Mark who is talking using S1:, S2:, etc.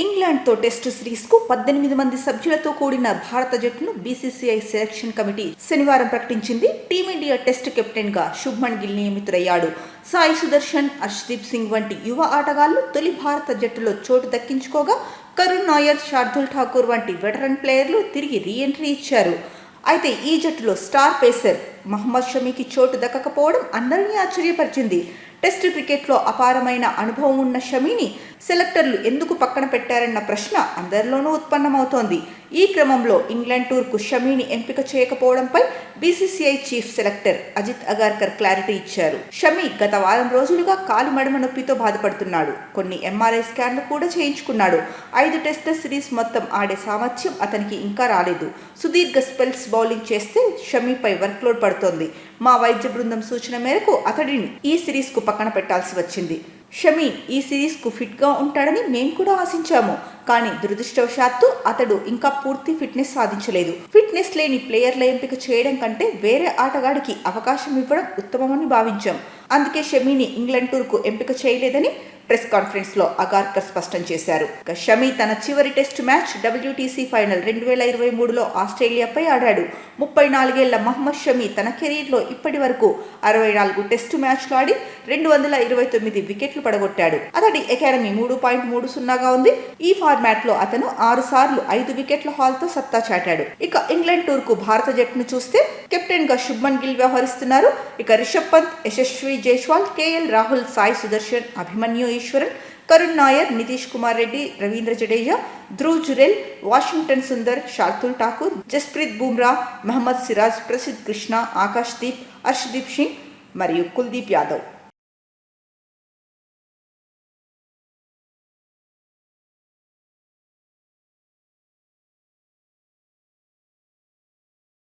S1: ఇంగ్లాండ్తో test సిరీస్కు 18 మంది సభ్యులతో కూడిన భారత జట్టును బీసీసీఐ సెలక్షన్ కమిటీ శనివారం ప్రకటించింది. టీమిండియా టెస్టు కెప్టెన్గా శుభ్మన్ గిల్ నియమితులయ్యాడు. సాయి సుదర్శన్, హర్షదీప్ సింగ్ వంటి యువ ఆటగాళ్లు తొలి భారత జట్టులో చోటు దక్కించుకోగా, కరుణ్ నాయర్, శార్దుల్ ఠాకూర్ వంటి వెటరన్ ప్లేయర్లు తిరిగి రీ-ఎంట్రీ ఇచ్చారు. అయితే ఈ జట్టులో స్టార్ పేసర్ మహమ్మద్ షమీకి చోటు దక్కకపోవడం అందరినీ ఆశ్చర్యపరిచింది. టెస్టు క్రికెట్లో అపారమైన అనుభవం ఉన్న షమీని సెలెక్టర్లు ఎందుకు పక్కన పెట్టారన్న ప్రశ్న అందరిలోనూ ఉత్పన్నమవుతోంది. ఈ క్రమంలో ఇంగ్లాండ్ టూర్కు షమీని ఎంపిక చేయకపోవడంపై BCCI chief selector Ajit Agarkar clarity ఇచ్చారు. షమీ గత వారం రోజులుగా కాలి మడమ నొప్పితో బాధపడుతున్నాడు. కొన్ని ఎంఆర్ఐ స్కాన్లు కూడా చేయించుకున్నాడు. 5 టెస్టుల సిరీస్ మొత్తం ఆడే సామర్థ్యం అతనికి ఇంకా రాలేదు. సుదీర్ఘ స్పెల్స్ బౌలింగ్ చేస్తే షమీపై వర్క్లోడ్ పడుతోంది. మా వైద్య బృందం సూచన మేరకు అతడిని ఈ సిరీస్కు పక్కన పెట్టాల్సి వచ్చింది. షమీ ఈ సిరీస్కు ఫిట్గా ఉంటాడని మేము కూడా ఆశించాము. కానీ దురదృష్టవశాత్తు అతడు ఇంకా పూర్తి ఫిట్నెస్ సాధించలేదు. ఫిట్నెస్ లేని ప్లేయర్ల ఎంపిక చేయడం కంటే వేరే ఆటగాడికి అవకాశం ఇవ్వడం ఉత్తమమని భావించాం. అందుకే షమీని ఇంగ్లాండ్ టూర్కు ఎంపిక చేయలేదని ప్రెస్ కాన్ఫరెన్స్లో అగార్కర్ స్పష్టం చేశారు. షమీ తన చివరి టెస్టు మ్యాచ్ WTC ఫైనల్ 2023లో ఆస్ట్రేలియాపై ఆడాడు. 34 ఏళ్ల మహమ్మద్ షమీ తన కెరీర్లో ఇప్పటి వరకు 64 టెస్టు మ్యాచ్లు ఆడి 229 వికెట్లు పడగొట్టాడు. అతడి అకాడమీ 3.30గా ఉంది. ఈ ఫార్మాట్లో అతను 6 సార్లు 5 వికెట్ల హాల్తో సత్తా చాటాడు. ఇక ఇంగ్లాండ్ టూర్కు భారత జట్టును చూస్తే కెప్టెన్గా శుభ్మన్ గిల్ వ్యవహరిస్తున్నారు. ఇక రిషబ్ పంత్, యశస్వి జైస్వాల్, కేఎల్ రాహుల్, సాయి సుదర్శన్, అభిమన్యు ఈశ్వరన్, కరుణ్ నాయర్, నితీష్ కుమార్ రెడ్డి, రవీంద్ర జడేజా, ధ్రువ్ జురెల్, వాషింగ్టన్ సుందర్, శార్దుల్ ఠాకూర్, జస్ప్రీత్ బుమ్రా, మహమ్మద్ సిరాజ్, ప్రసిద్ధ్ కృష్ణ, ఆకాష్ దీప్, హర్షదీప్ సింగ్ మరియు కుల్దీప్ యాదవ్.